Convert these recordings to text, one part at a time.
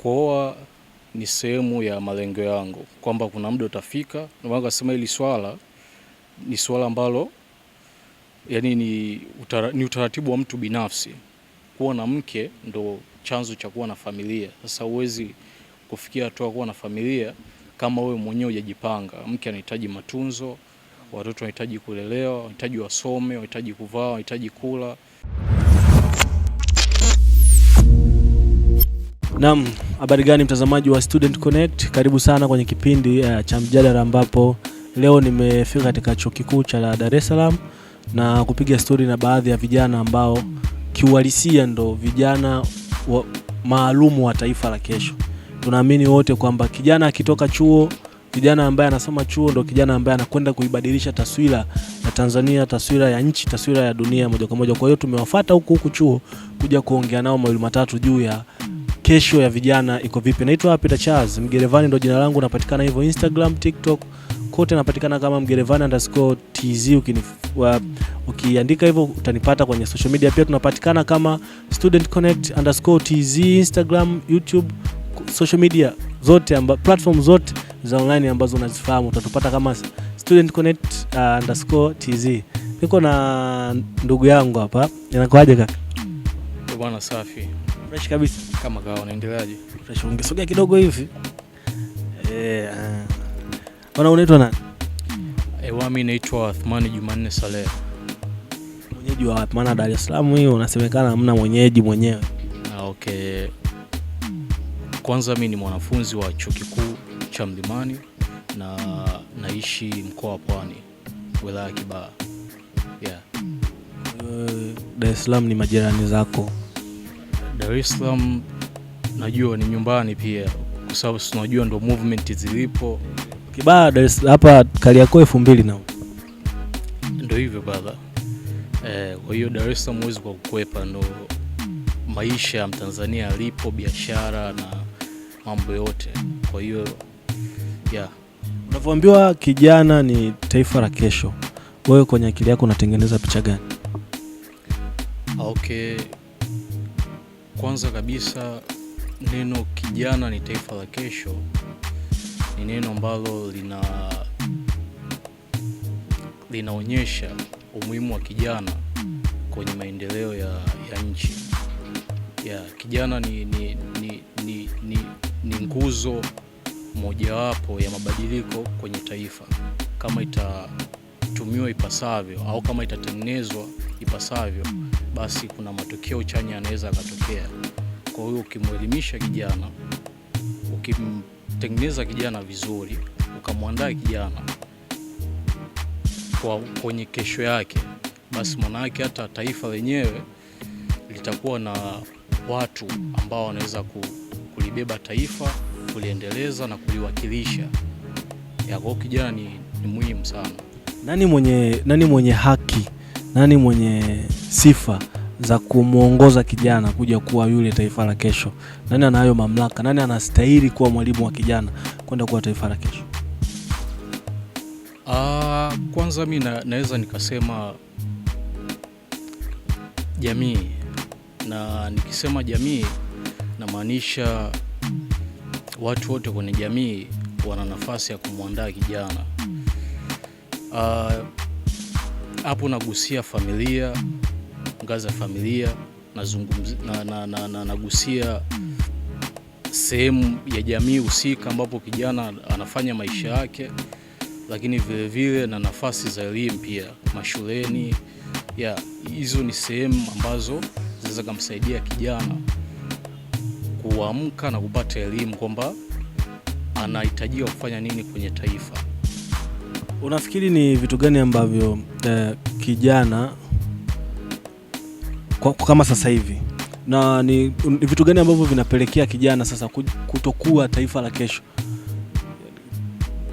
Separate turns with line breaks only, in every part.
kuoa ni sehemu ya malengo yangu, kwamba kuna muda utafika. Ndio maana nasema hili swala ni swala ambalo yani ni utaratibu wa mtu binafsi. Kuwa na mke ndo chanzo cha kuwa na familia. Sasa huwezi kufikia hatua kuwa na familia kama wewe mwenyewe hujajipanga. Mke anahitaji matunzo, watoto wanahitaji kulelewa, wanahitaji wasome, wanahitaji kuvaa, wanahitaji kula.
Naam, habari gani mtazamaji wa Student Connect? Karibu sana kwenye kipindi cha mjadala ambapo leo nimefika katika chuo kikuu cha Dar es Salaam na kupiga story na baadhi ya vijana ambao kiuhalisia ndo vijana maalumu wa taifa la kesho. Tunaamini wote kwamba kijana akitoka chuo, kijana ambaye anasoma chuo ndo kijana ambaye anakwenda kuibadilisha taswira ya Tanzania, taswira ya nchi, taswira ya dunia moja kwa moja. Kwa hiyo tumewafuata huku chuo kuja kuongea nao mawili matatu juu ya kesho ya vijana iko vipi. Naitwa Peter Charles, Mgerevani ndo jina langu, napatikana hivyo Instagram, TikTok, kote napatikana kama Mgerevani_TZ. Ukiandika hivyo utanipata kwenye social media. Pia tunapatikana kama Student Connect_TZ, Instagram, YouTube, social media zote platform zote za online ambazo unazifahamu utatupata kama Student Connect_TZ. Niko na ndugu yangu hapa. Inakuaje kaka?
Bwana safi.
Fresh kabisa.
Kama kawa unaendeleaje?
Fresh, ungesogea kidogo hivi. Bwana unaitwa nani?
Mimi naitwa Athmani Jumanne Saleh.
Mwenyeji wa wapi? Maana Dar es Salaam hiyo unasemekana hamna mwenyeji mwenyewe.
Okay. Kwanza mimi ni mwanafunzi wa chuo kikuu cha Mlimani na naishi mkoa wa Pwani, wilaya ya Kibaha. Yeah.
Dar es Salaam ni majirani zako?
Dar es Salaam najua ni nyumbani pia, kwa sababu tunajua ndo movement zilipo.
Kibaha Dar es Salaam hapa Kariakoo 2000 na
ndio hivyo baba. Kwa hiyo Dar es Salaam huwezi kwa kukwepa, ndo maisha ya Mtanzania alipo, biashara na mambo yote. Kwa hiyo yeah.
Unapoambiwa kijana ni taifa la kesho, wewe kwenye akili yako unatengeneza picha gani?
Okay. Kwanza kabisa neno kijana ni taifa la kesho ni neno ambalo linaonyesha umuhimu wa kijana kwenye maendeleo ya nchi. Kijana ni nguzo mojawapo ya mabadiliko kwenye taifa. Kama itatumiwa ipasavyo au kama itatengenezwa ipasavyo, basi kuna matokeo chanya yanaweza yakatokea. Kwa hiyo ukimwelimisha kijana, ukimtengeneza kijana vizuri, ukamwandaa kijana kwenye kesho yake, basi maana yake hata taifa lenyewe litakuwa na watu ambao wanaweza kulibeba taifa, kuliendeleza na kuliwakilisha. Kwa hiyo kijana ni muhimu sana.
Nani mwenye haki, nani mwenye sifa za kumuongoza kijana kuja kuwa yule taifa la kesho? Nani anayo mamlaka? Nani anastahili kuwa mwalimu wa kijana kwenda kuwa taifa la kesho?
Kwanza mimi naweza nikasema jamii. Na nikisema jamii namaanisha watu wote kwenye jamii wana nafasi ya kumwandaa kijana. Hapo nagusia familia, ngazi ya familia, nagusia sehemu ya jamii husika ambapo kijana anafanya maisha yake, lakini vile vile na nafasi za elimu pia mashuleni. Hizo ni sehemu ambazo zinaweza kumsaidia kijana kuamka na kupata elimu kwamba anahitajia kufanya nini kwenye taifa.
Unafikiri ni vitu gani ambavyo kijana kama sasa hivi, na ni vitu gani ambavyo vinapelekea kijana sasa kutokuwa taifa la kesho?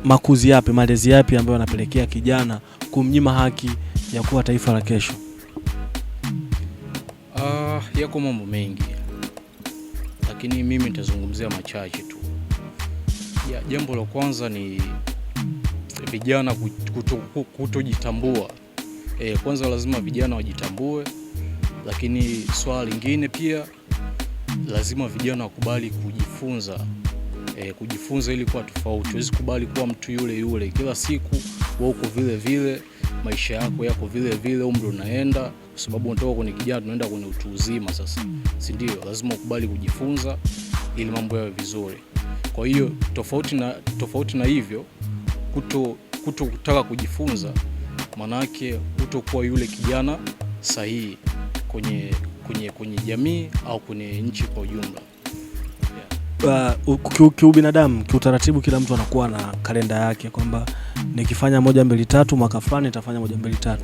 Makuzi yapi, malezi yapi ambayo yanapelekea kijana kumnyima haki ya kuwa taifa la kesho?
Yako mambo mengi, lakini mimi nitazungumzia machache tu. Jambo la kwanza ni vijana kutojitambua. Kwanza lazima vijana wajitambue, lakini swala lingine pia lazima vijana wakubali kujifunza ili kuwa tofauti. Huwezi kubali kuwa mtu yule yule kila siku, wewe uko vile vile, maisha yako vile vile, umri unaenda, kwa sababu unatoka kwenye kijana tunaenda kwenye utu uzima sasa, si ndio? Lazima ukubali kujifunza ili mambo yawe vizuri. Kwa hiyo tofauti na hivyo, kutaka kujifunza manake kutokuwa yule kijana sahihi kwenye jamii au kwenye nchi kwa ujumla.
Kiubinadamu, kiutaratibu, kila mtu anakuwa na kalenda yake kwamba nikifanya 1 2 3 mwaka fulani nitafanya 1 2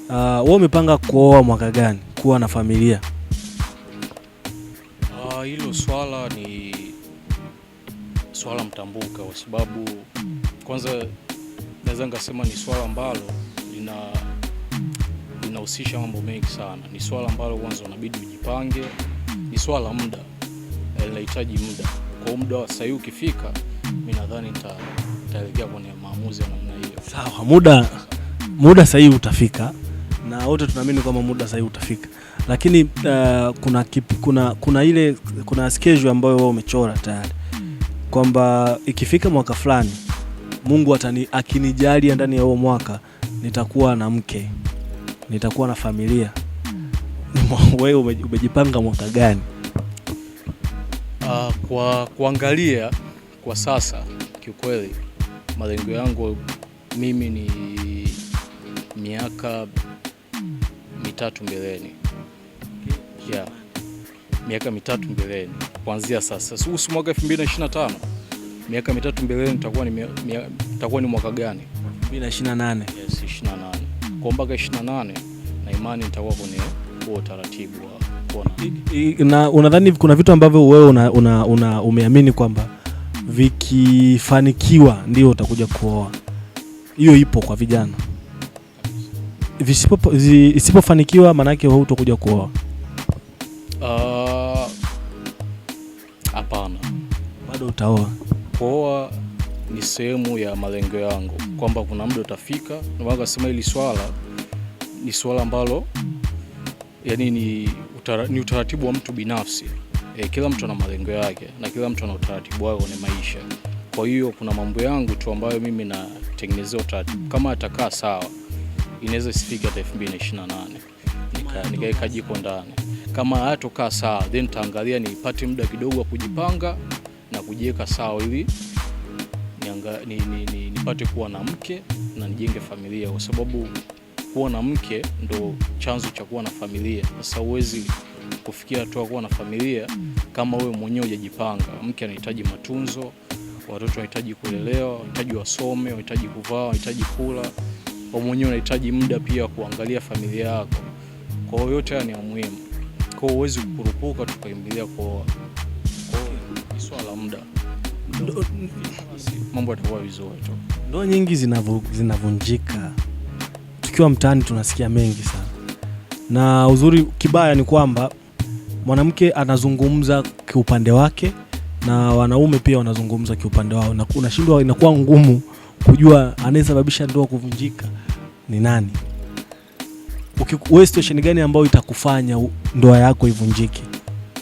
3. Wewe umepanga kuoa mwaka gani, kuwa na familia?
Hilo swala ni swala mtambuka, kwa sababu kwanza naweza ngasema ni swala ambalo linahusisha mambo mengi sana. Ni swala ambalo kwanza unabidi ujipange, ni swala muda, linahitaji muda. Kwa muda wa sasa ukifika, mimi nadhani nitaelekea kwenye maamuzi ya namna hiyo.
Sawa, muda sasa utafika, na wote tunaamini kwamba muda sasa utafika, lakini kuna schedule ambayo wewe umechora tayari kwamba ikifika mwaka fulani Mungu akinijalia ndani ya huo mwaka nitakuwa na mke, nitakuwa na familia. Wewe umejipanga mwaka gani?
Kwa kuangalia kwa sasa, kiukweli malengo yangu mimi ni miaka 3 mbeleni. Miaka 3 mbeleni kuanzia sasa. Si mwaka 2025. Miaka 3 mbeleni nitakuwa ni mwaka gani?
2028.
Yes, 28. Kwa mpaka 28 na imani nitakuwa kwenye huo taratibu wa kuona.
Na unadhani kuna vitu ambavyo wewe umeamini kwamba vikifanikiwa ndio utakuja kuoa? Hiyo ipo kwa vijana. Isipofanikiwa maana yake wewe utakuja kuoa?
Hapana.
Bado utaoa?
Kuoa ni sehemu ya malengo yangu, kwamba kuna muda utafika. Ndio maana nasema hili ni swala ambalo yani ni utaratibu wa mtu binafsi. Kila mtu ana malengo yake na kila mtu ana utaratibu wake kwenye maisha. Kwa hiyo kuna mambo yangu tu ambayo mimi natengenezea utaratibu. Kama atakaa sawa, inaweza isifike hata 2028 nikaweka jiko ndani. Kama hatokaa sawa, then taangalia nipate muda kidogo wa kujipanga na kujiweka sawa ili nipate kuwa na mke na nijenge familia, kwa sababu kuwa na mke ndo chanzo cha kuwa na familia. Sasa huwezi kufikia hatua kuwa na familia kama wewe mwenyewe hujajipanga. Mke anahitaji matunzo, watoto wanahitaji kulelewa, wanahitaji wasome, wanahitaji kuvaa, wanahitaji kula. Wewe mwenyewe unahitaji muda pia kuangalia familia yako. Kwa hiyo yote haya ni muhimu. Kwa hiyo huwezi kukurupuka tukaimbilia kuoa. Kwa hiyo ni swala la muda. Mambo yatakuwa vizuri tu.
Ndoa nyingi zinavunjika. Tukiwa mtaani tunasikia mengi sana. Na uzuri kibaya ni kwamba mwanamke anazungumza kiupande wake na wanaume pia wanazungumza kiupande wao, na unashindwa, inakuwa ngumu kujua anayesababisha ndoa kuvunjika ni nani. Wewe situation gani ambayo itakufanya ndoa yako ivunjike?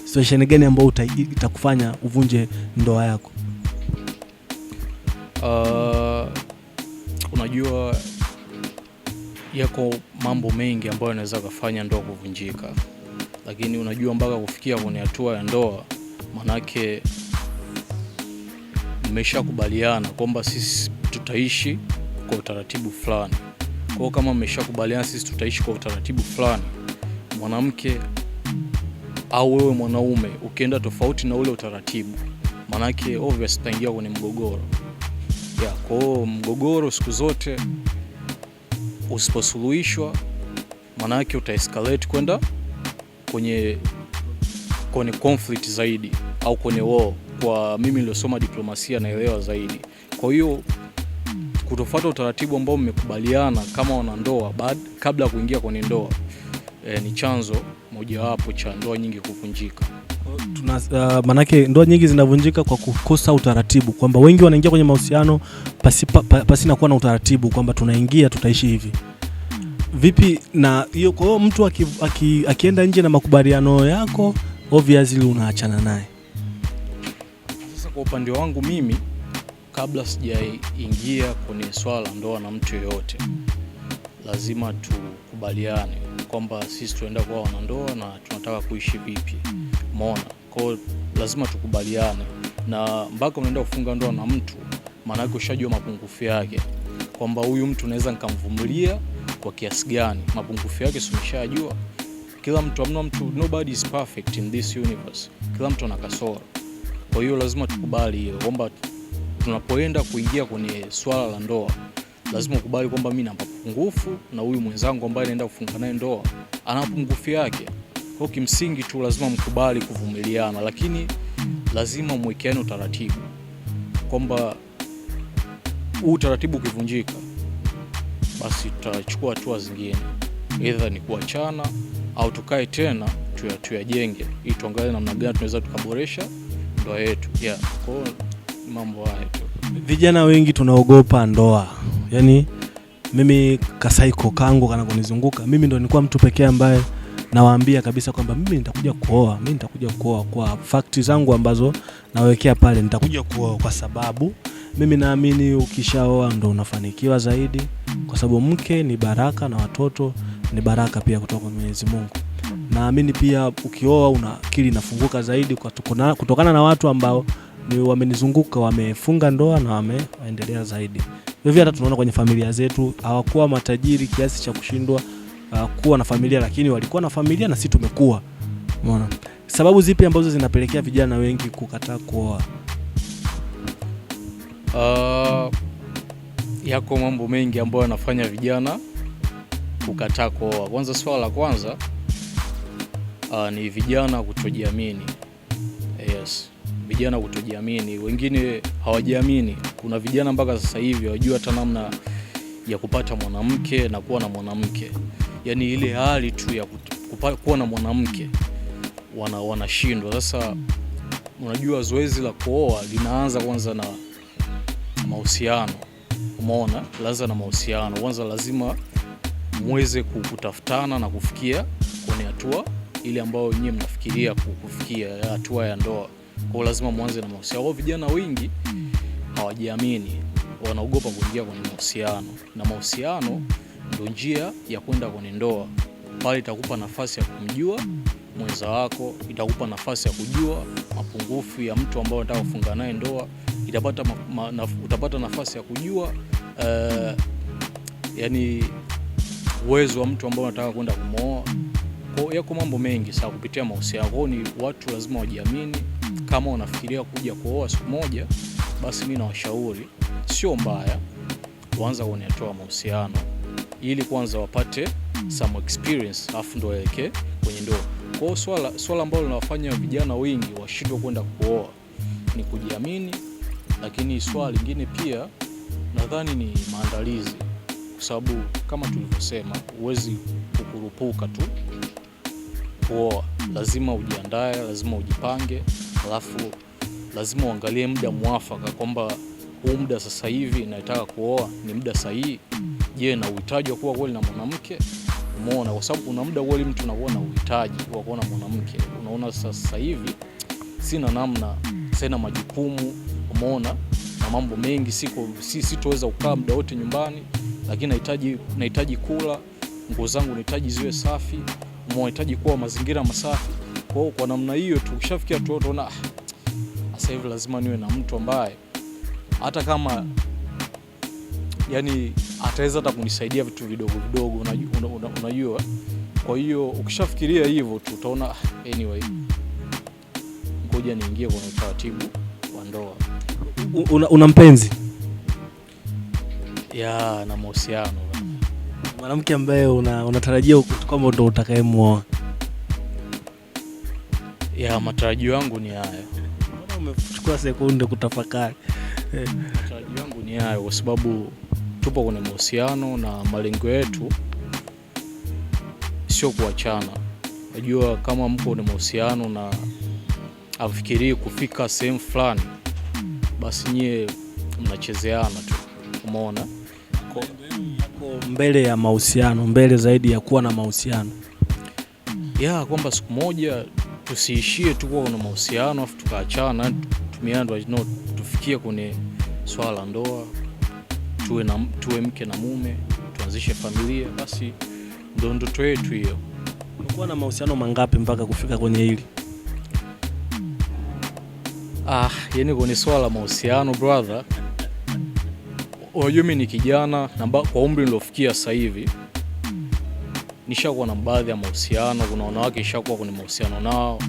Situation gani ambayo itakufanya uvunje ndoa yako?
Unajua yako mambo mengi ambayo yanaweza kufanya ndoa kuvunjika, lakini unajua mpaka kufikia kwenye hatua ya ndoa, manake mmeshakubaliana kwamba sisi tutaishi kwa utaratibu fulani. Kwa hiyo kama mmeshakubaliana sisi tutaishi kwa utaratibu fulani, mwanamke au wewe mwanaume ukienda tofauti na ule utaratibu, manake obvious utaingia kwenye mgogoro. Kwa hiyo mgogoro siku zote usiposuluhishwa, manake utaescalate kwenda kwenye conflict zaidi au kwenye war. Kwa mimi niliosoma diplomasia naelewa zaidi. Kwa hiyo kutofuata utaratibu ambao mmekubaliana kama wanandoa kabla ya kuingia kwenye ndoa ni chanzo mojawapo cha ndoa nyingi kuvunjika.
Manake ndoa nyingi zinavunjika kwa kukosa utaratibu, kwamba wengi wanaingia kwenye mahusiano pasina kuwa na utaratibu kwamba tunaingia tutaishi hivi. Vipi na hiyo? Kwa hiyo mtu akienda nje na makubaliano yako obviously unaachana naye.
Sasa kwa upande wangu mimi, kabla sijaingia kwenye swala la ndoa na mtu yoyote, lazima tukubaliane kwamba sisi tunaenda kuwa wanandoa na tunataka kuishi vipi. Umeona? Kwa lazima tukubaliane, na mpaka unaenda kufunga ndoa na mtu, maana yake ushajua mapungufu yake, kwamba huyu mtu naweza nikamvumilia kwa kiasi gani. Mapungufu yake si umeshajua. Kila mtu, amna mtu, nobody is perfect in this universe. Kila mtu ana kasoro. Kwa hiyo lazima tukubali hiyo kwamba tunapoenda kuingia kwenye swala la ndoa, lazima ukubali kwamba mimi na mapungufu na huyu mwenzangu ambaye naenda kufunga naye ndoa ana mapungufu yake. Kwa kimsingi tu lazima mkubali kuvumiliana, lakini lazima mwekeane utaratibu kwamba huu utaratibu ukivunjika, basi tutachukua hatua zingine, either ni kuachana au tukae tena tuyajenge ili tuangalie namna gani tunaweza tukaboresha ndoa yetu. Kwa mambo haya tu.
Vijana wengi tunaogopa ndoa. Yaani mimi kasaiko kangu kanakonizunguka, mimi ndo nilikuwa mtu pekee ambaye nawaambia kabisa kwamba mimi nitakuja kuoa kwa fakti zangu ambazo nawekea pale, nitakuja kuoa kwa sababu mimi naamini ukishaoa ndo unafanikiwa zaidi, kwa sababu mke ni baraka na watoto ni baraka pia kutoka kwa Mwenyezi Mungu. Naamini pia ukioa una akili inafunguka zaidi kutokana na watu ambao ni wamenizunguka wamefunga ndoa na wameendelea zaidi. Hivyo hata tunaona kwenye familia zetu hawakuwa matajiri kiasi cha kushindwa kuwa na familia, lakini walikuwa na familia na sisi tumekuwa. Umeona? Sababu zipi ambazo zinapelekea vijana wengi kukataa kuoa?
Yako mambo mengi ambayo yanafanya vijana kukataa kuoa. Kwanza, swala la kwanza ni vijana kutojiamini. Yes, vijana kutojiamini. Wengine hawajiamini. Kuna vijana mpaka sasa hivi hawajui hata namna ya kupata mwanamke na kuwa na mwanamke. Yaani ile hali tu ya kuwa na mwanamke wanashindwa. Sasa unajua zoezi la kuoa linaanza kwanza na mahusiano. Umeona? Laanza na mahusiano. Kwanza lazima muweze kutafutana na kufikia kwenye hatua ile ambayo wenyewe mnafikiria kufikia, hatua ya ndoa. Kwa lazima muanze na mahusiano. Kwa vijana wengi hawajiamini, wanaogopa kuingia kwenye mahusiano. Na mahusiano ndio njia ya kwenda kwenye ndoa. Pale itakupa nafasi ya kumjua mwenza wako, itakupa nafasi ya kujua mapungufu ya mtu ambaye unataka kufunga naye ndoa, utapata nafasi ya kujua yani uwezo wa mtu ambaye unataka kwenda kumooa. Kwa yako mambo mengi sana kupitia mahusiano. Kwa ni watu lazima wajiamini. Kama unafikiria kuja kuoa siku moja, basi mimi nawashauri sio mbaya kuanza kwenye hatua ya mahusiano, ili kwanza wapate some experience afu ndo waelekee kwenye ndoa. Kwa swala ambalo linawafanya vijana wengi washindwe kwenda kuoa ni kujiamini, lakini swala lingine pia nadhani ni maandalizi, kwa sababu kama tulivyosema, huwezi kukurupuka tu kuoa. Lazima ujiandae, lazima ujipange, alafu lazima uangalie muda mwafaka kwamba huu muda sasa hivi nataka kuoa ni muda sahihi. Je, na uhitaji wa kuwa kweli na mwanamke? Umeona? Kwa sababu kuna muda kweli mtu anakuwa na uhitaji wa kuwa na mwanamke. Unaona sasa hivi sina namna, sina majukumu, umeona, na mambo mengi, sitoweza kukaa muda wote nyumbani, lakini nahitaji kula, nguo zangu nahitaji ziwe safi, nahitaji kuwa mazingira masafi. Kwa namna hiyo tukishafikia tu tunaona sasa hivi lazima niwe na mtu ambaye hata kama yani ataweza hata kunisaidia vitu vidogo vidogo, unajua. Kwa hiyo ukishafikiria hivyo tu utaona anyway, ngoja niingie kwenye utaratibu wa ndoa.
Una mpenzi?
Na mahusiano.
Mwanamke ambaye unatarajia kwamba ndo utakayemuoa?
Matarajio yangu ni hayo.
Mbona umechukua sekunde kutafakari?
Matarajio yangu ni hayo kwa sababu tupo kwenye mahusiano na malengo yetu sio kuachana. Unajua kama mko kwenye mahusiano na afikirii kufika sehemu fulani, basi nyie mnachezeana tu. Umeona?
Kwa mbele ya mahusiano, mbele zaidi ya kuwa na mahusiano.
Kwamba siku moja tusiishie tu kuwa kuna mahusiano afu tukaachana, tufikie kwenye swala la ndoa, tuwe mke na mume, tuanzishe familia, basi ndo ndoto yetu hiyo.
Umekuwa na mahusiano mangapi mpaka kufika kwenye hili?
Yani kwenye swala la mahusiano brother, unajua mimi ni kijana na kwa umri nilofikia sasa hivi nishakuwa na baadhi ya mahusiano. Kuna wanawake nishakuwa kwenye mahusiano nao,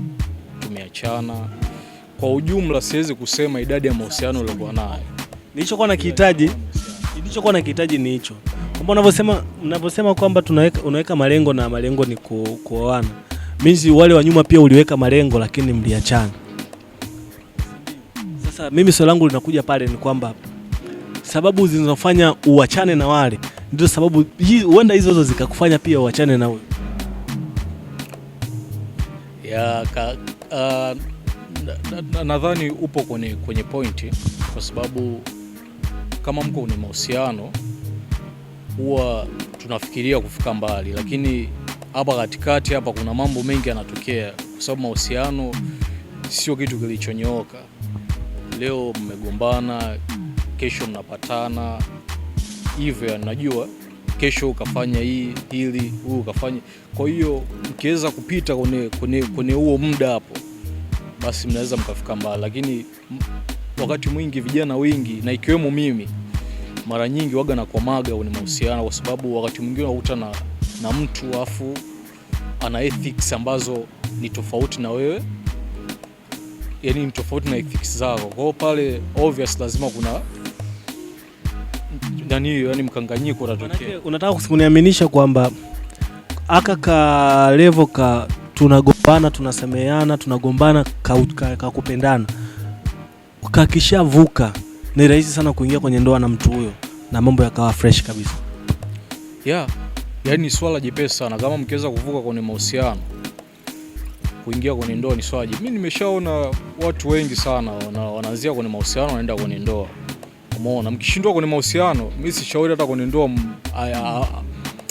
tumeachana. Kwa ujumla siwezi kusema idadi ya mahusiano nilikuwa nayo.
Nilichokuwa nakihitaji ni hicho. Kwamba unavyosema kwamba unaweka malengo na malengo ni kuoana. Mimi wale wa nyuma pia uliweka malengo lakini mliachana. Sasa mimi swali langu linakuja pale ni kwamba sababu zinazofanya uachane na wale ndio sababu huenda hizo zikakufanya pia uachane na wewe.
Nadhani upo kwenye pointi, kwa sababu kama mko kwenye mahusiano huwa tunafikiria kufika mbali, lakini hapa katikati hapa kuna mambo mengi yanatokea, kwa sababu mahusiano sio kitu kilichonyooka. Leo mmegombana, kesho mnapatana hivyo, najua kesho ukafanya hili huyu ukafanya. Kwa hiyo mkiweza kupita kwenye huo muda hapo, basi mnaweza mkafika mbali. Lakini wakati mwingi vijana wengi na ikiwemo mimi, mara nyingi waga na komaga kwenye mahusiano, kwa sababu wakati mwingine unakuta na mtu afu ana ethics ambazo ni tofauti na wewe, yani ni tofauti na ethics zako. Kwa hiyo pale obvious lazima kuna yani mkanganyiko utatokea.
Unataka kuniaminisha kwamba aka level tunagombana, tunasameheana, tunagombana kupendana, ukakishavuka ni rahisi sana kuingia kwenye ndoa na mtu huyo na mambo yakawa fresh kabisa?
Yani swala jepesi sana kama mkiweza kuvuka kwenye mahusiano kuingia kwenye ndoa ni swala. Mimi nimeshaona watu wengi sana wanaanzia kwenye mahusiano wanaenda kwenye ndoa. Umeona, mkishindwa kwenye mahusiano, mimi sishauri hata kwenye ndoa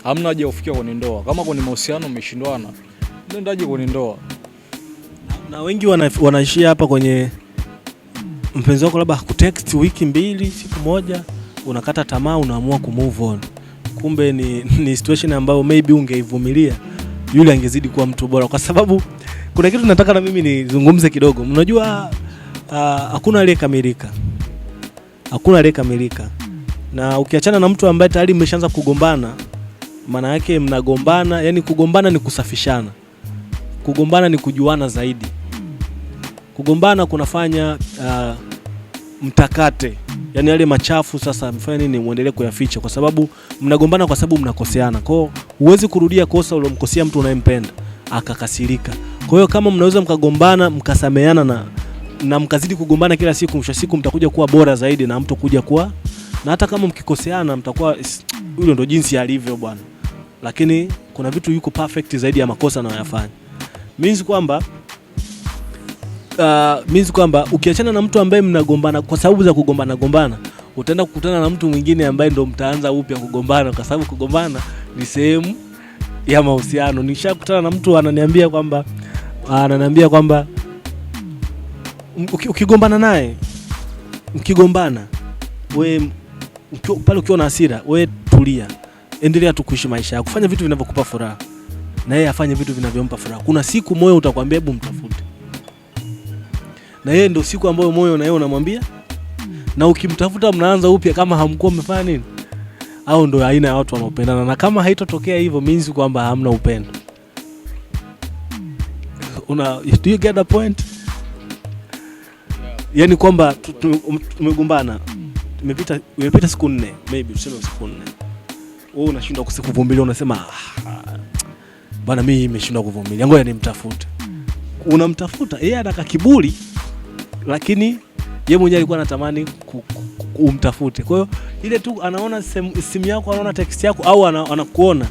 hamna haja kufikia kwenye ndoa. Kama kwenye mahusiano mmeshindwana, nendaje kwenye ndoa?
Na wengi wanaishia hapa kwenye mpenzi wako labda kutext wiki 2, siku moja, unakata tamaa, unaamua kumove on. Kumbe ni situation ambayo maybe ungeivumilia, yule angezidi kuwa mtu bora. Kwa sababu kuna kitu nataka na mimi nizungumze kidogo. Unajua hakuna aliyekamilika. Hakuna aliyekamilika. Na ukiachana na mtu ambaye tayari mmeshaanza kugombana, maana yake mnagombana, yani kugombana ni kusafishana. Kugombana ni kujuana zaidi. Kugombana kunafanya mtakate, yani yale machafu sasa mfanye nini muendelee kuyaficha, kwa sababu mnagombana kwa sababu mnakoseana. Kwa hiyo huwezi kurudia kosa ulilomkosea mtu unayempenda akakasirika. Kwa hiyo kama mnaweza mkagombana mkasameheana na mkazidi kugombana kila siku, mwisho siku mtakuja kuwa bora zaidi na mtu kuja kuwa, na hata kama mkikoseana mtakuwa yule ndo jinsi alivyo bwana, lakini kuna vitu yuko perfect zaidi ya makosa anayoyafanya. Means kwamba ukiachana na mtu ambaye mnagombana kwa sababu za kugombana, utaenda kukutana na mtu mwingine ambaye ndo mtaanza upya kugombana, kwa sababu kugombana ni sehemu ya mahusiano. Nishakutana na mtu ananiambia kwamba ukigombana naye, mkigombana wewe pale ukiwa na hasira, wewe tulia, endelea tu kuishi maisha yako, kufanya vitu vinavyokupa furaha na yeye afanye vitu vinavyompa furaha. Kuna siku moyo utakwambia hebu mtafute, na yeye ndio siku ambayo moyo na yeye unamwambia, na ukimtafuta mnaanza upya kama hamkuwa mmefanya nini. Au ndio aina ya watu wanaopendana, na kama haitotokea hivyo means kwamba hamna upendo. Do you get the point? Yani kwamba tumegombana, imepita siku 4, maybe tuseme siku 4. Wewe unashindwa kuvumilia, unasema bana mimi nimeshindwa kuvumilia, ngoja nimtafute. Unamtafuta, yeye anataka kiburi, lakini yeye mwenyewe alikuwa anatamani umtafute. Kwa hiyo ile tu anaona simu yako, anaona text yako, au anakuona,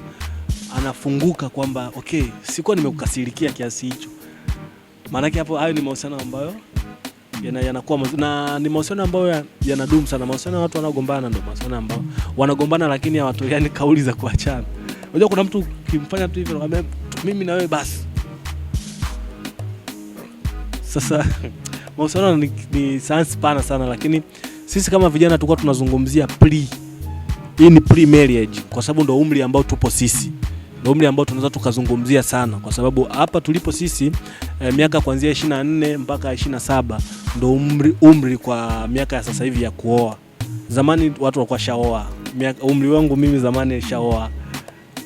anafunguka kwamba okay, sikuwa nimekukasirikia kiasi hicho. Maana yake hapo hayo ni mahusiano ambayo yanakuwa na ni mahusiano ambayo yanadumu sana. Mahusiano ya watu wanaogombana ndio mahusiano ambayo wanagombana lakini hawatoleani kauli za kuachana. Unajua kuna mtu kimfanya tu hivyo, anamwambia mimi na wewe basi. Sasa mahusiano ni sayansi pana sana, lakini sisi kama vijana tulikuwa tunazungumzia hii ni pre marriage, kwa sababu ndio umri ambao tupo sisi, ndio umri ambao tunaweza tukazungumzia sana, kwa sababu hapa tulipo sisi miaka kuanzia 24 mpaka 27 ndio umri kwa miaka ya sasa hivi ya kuoa. Zamani watu walikuwa shaoa, umri wangu mimi zamani shaoa,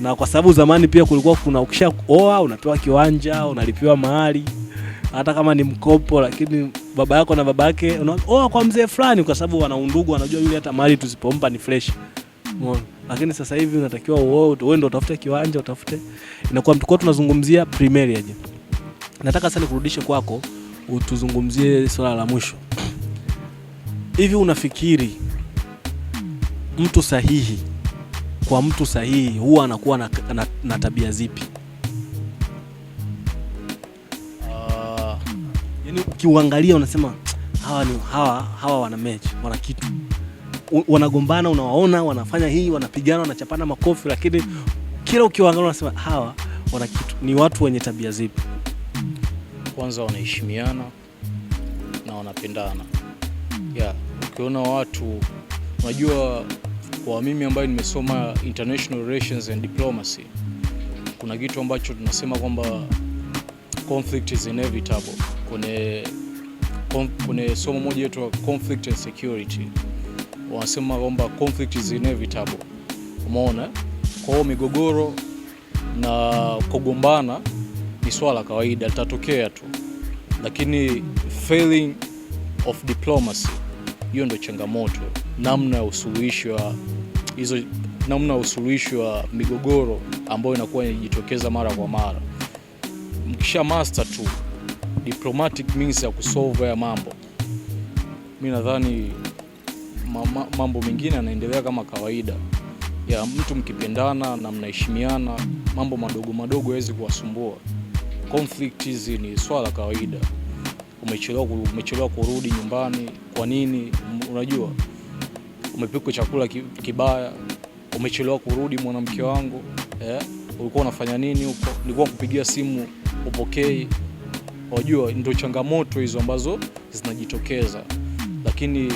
na kwa sababu zamani pia kulikuwa kuna ukishaoa unapewa kiwanja, unalipiwa mahali hata kama ni mkopo, lakini baba yako na baba yake unaoa kwa mzee fulani, kwa sababu wana undugu, wanajua yule hata mahali tusipompa ni fresh. Lakini sasa hivi unatakiwa wewe ndio utafute kiwanja, utafute, inakuwa mtukao tunazungumzia pre marriage. Nataka sasa nikurudishe kwako utuzungumzie swala la mwisho. Hivi unafikiri mtu sahihi kwa mtu sahihi huwa anakuwa na tabia zipi? Yaani ukiangalia unasema hawa wana match, wana kitu. Wanagombana, unawaona wanafanya hii, wanapigana, wanachapana makofi, lakini kila ukiangalia unasema hawa wana kitu. Ni watu wenye tabia zipi?
Kwanza wanaheshimiana na wanapendana. Ukiona watu, unajua kwa mimi ambaye nimesoma international relations and diplomacy, kuna kitu ambacho tunasema kwamba conflict is inevitable. Kwenye somo moja yetu conflict and security, wanasema kwamba conflict is inevitable. Umeona? Kwa hiyo migogoro na kugombana ni swala kawaida, litatokea tu, lakini failing of diplomacy, hiyo ndio changamoto. Namna ya usuluhishi wa migogoro ambayo inakuwa inajitokeza mara kwa mara. Mkisha master tu diplomatic means ya kusolve ya mambo, mimi nadhani mambo mengine yanaendelea kama kawaida. Mtu mkipendana na mnaheshimiana, mambo madogo madogo hawezi kuwasumbua. Conflict hizi ni swala kawaida. Umechelewa kurudi nyumbani, kwa nini? Unajua umepika chakula kibaya, umechelewa kurudi mwanamke wangu, ulikuwa unafanya nini huko? Nilikuwa kupigia simu upokei. Unajua ndio changamoto hizo ambazo zinajitokeza, lakini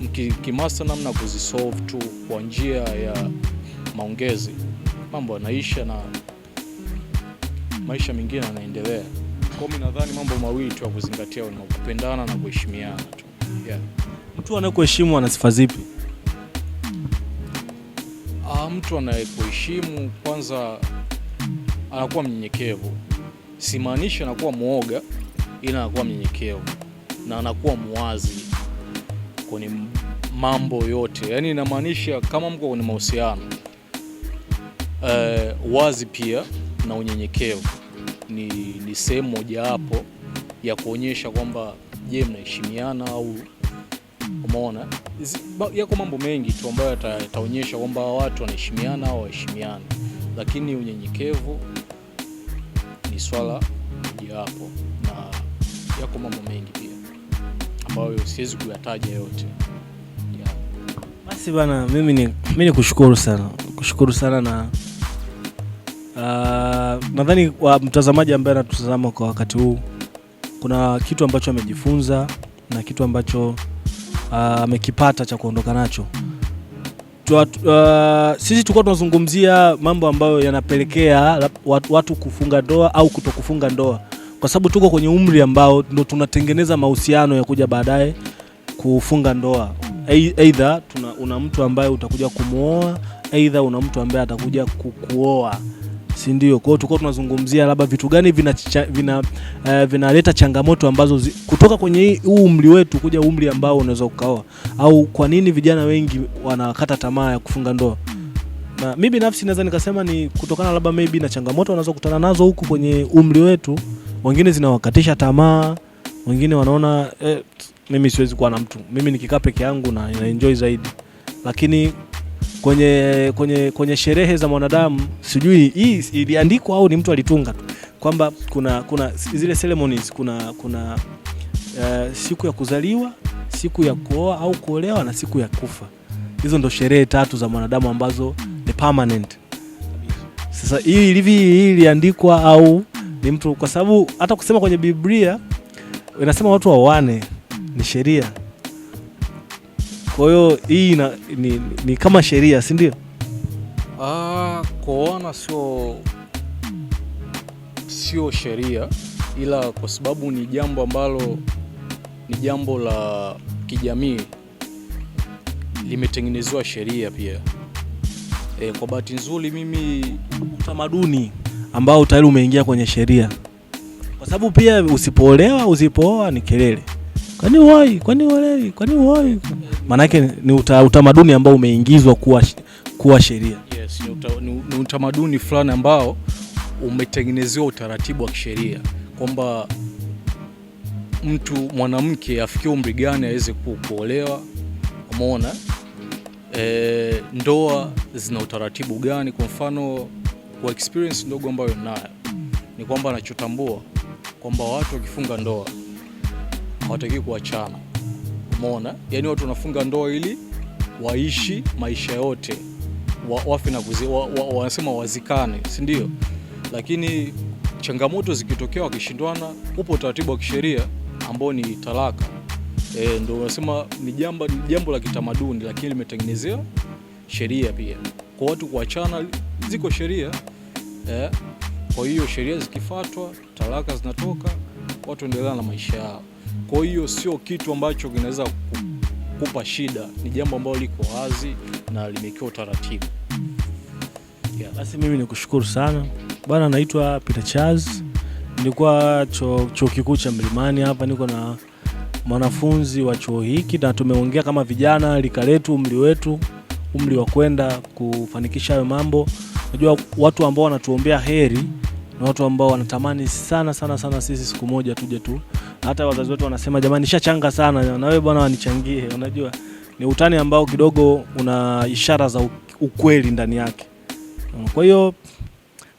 mkimaster namna kuzisolve tu kwa njia ya maongezi, mambo yanaisha na maisha mengine yanaendelea. Kwa mimi nadhani mambo mawili tu ya kuzingatia ni kupendana na kuheshimiana tu.
Mtu anayekuheshimu ana sifa zipi?
Mtu anayekuheshimu kwanza anakuwa mnyenyekevu. Simaanishi anakuwa muoga, ila anakuwa mnyenyekevu na anakuwa muwazi kwenye mambo yote. Yaani inamaanisha kama mko kwenye mahusiano, wazi pia na unyenyekevu ni sehemu moja hapo ya kuonyesha kwamba je, mnaheshimiana au. Umeona? Yako mambo mengi tu ambayo yataonyesha kwamba watu wanaheshimiana au hawaheshimiani, lakini unyenyekevu ni swala moja hapo, na yako mambo mengi pia ambayo siwezi kuyataja yote.
Basi bana, mimi nikushukuru sana na nadhani kwa mtazamaji ambaye anatutazama kwa wakati huu kuna kitu ambacho amejifunza na kitu ambacho amekipata cha kuondoka nacho. Sisi tulikuwa tunazungumzia mambo ambayo yanapelekea watu kufunga ndoa au kutokufunga ndoa, kwa sababu tuko kwenye umri ambao ndo tunatengeneza mahusiano ya kuja baadaye kufunga ndoa. Either una mtu ambaye utakuja kumuoa, either una mtu ambaye atakuja kukuoa, si ndio? Kwa hiyo tulikuwa tunazungumzia labda vitu gani vinaleta changamoto ambazo kutoka kwenye huu umri wetu kuja umri ambao unaweza ukaoa, au kwa nini vijana wengi wanakata tamaa ya kufunga ndoa. Na mimi binafsi naweza nikasema ni kutokana labda maybe na changamoto wanazokutana nazo huku kwenye umri wetu. Wengine zinawakatisha tamaa, wengine wanaona mimi siwezi kuwa na mtu, mimi nikikaa peke yangu na enjoy zaidi. Lakini kwenye sherehe za mwanadamu, sijui hii iliandikwa au ni mtu alitunga tu, kwamba kuna zile ceremonies, kuna siku ya kuzaliwa, siku ya kuoa au kuolewa na siku ya kufa. Hizo ndo sherehe 3 za mwanadamu ambazo ni permanent. Sasa hii iliandikwa au ni mtu, kwa sababu hata kusema kwenye Biblia inasema watu waoane ni sheria. Kwa hiyo hii ni kama sheria, si ndio?
Kuoana sio sheria, ila kwa sababu ni jambo ambalo ni jambo la kijamii limetengenezewa sheria pia. Kwa bahati nzuri mimi
utamaduni ambao tayari umeingia kwenye sheria, kwa sababu pia usipooa ni kelele. Kwani uolewi? Maana yake ni utamaduni ambao umeingizwa kuwa sheria.
Yes, ni utamaduni fulani ambao umetengenezewa utaratibu wa kisheria kwamba mwanamke afikie umri gani aweze kuolewa. Umeona? Ndoa zina utaratibu gani? Kwa mfano, kwa experience ndogo ambayo ninayo ni kwamba nachotambua kwamba watu wakifunga ndoa hawataki kuachana. Umeona? Yaani watu wanafunga ndoa ili waishi maisha yote, wafe na wanasema wazikane, si ndio? Lakini changamoto zikitokea wakishindwana, upo utaratibu wa kisheria ambao ni talaka. Ndio wanasema ni jambo la kitamaduni, lakini limetengenezewa sheria pia. Kwa watu kuachana ziko sheria. Kwa hiyo sheria zikifuatwa, talaka zinatoka, watu endelea na maisha yao. Kwa hiyo sio kitu ambacho kinaweza kukupa shida, ni jambo ambalo liko wazi na limekiwa utaratibu.
Basi mimi nikushukuru sana. Bwana, naitwa Peter Charles. Nilikuwa chuo kikuu cha Mlimani hapa, niko na mwanafunzi wa chuo hiki na tumeongea kama vijana rika letu, umri wa kwenda kufanikisha hayo mambo. Unajua watu ambao wanatuombea heri na watu ambao wanatamani sana sisi siku moja tuje tu. Hata wazazi wetu wanasema jamani, nishachanga sana na wewe bwana wanichangie. Unajua ni utani ambao kidogo una ishara za ukweli ndani yake. Kwa hiyo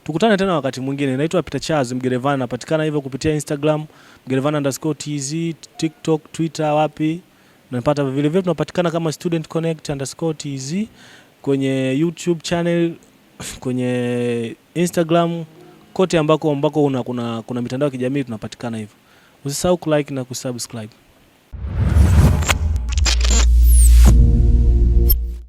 tukutane tena wakati mwingine. Naitwa Peter Charles Mgerevani, napatikana hivyo kupitia Instagram Mgerevani_tz, TikTok, Twitter, wapi unapata vile vile tunapatikana kama Student Connect_tz kwenye YouTube channel, kwenye Instagram, kote ambako kuna mitandao ya kijamii tunapatikana hivyo. Usisahau kulike na kusubscribe.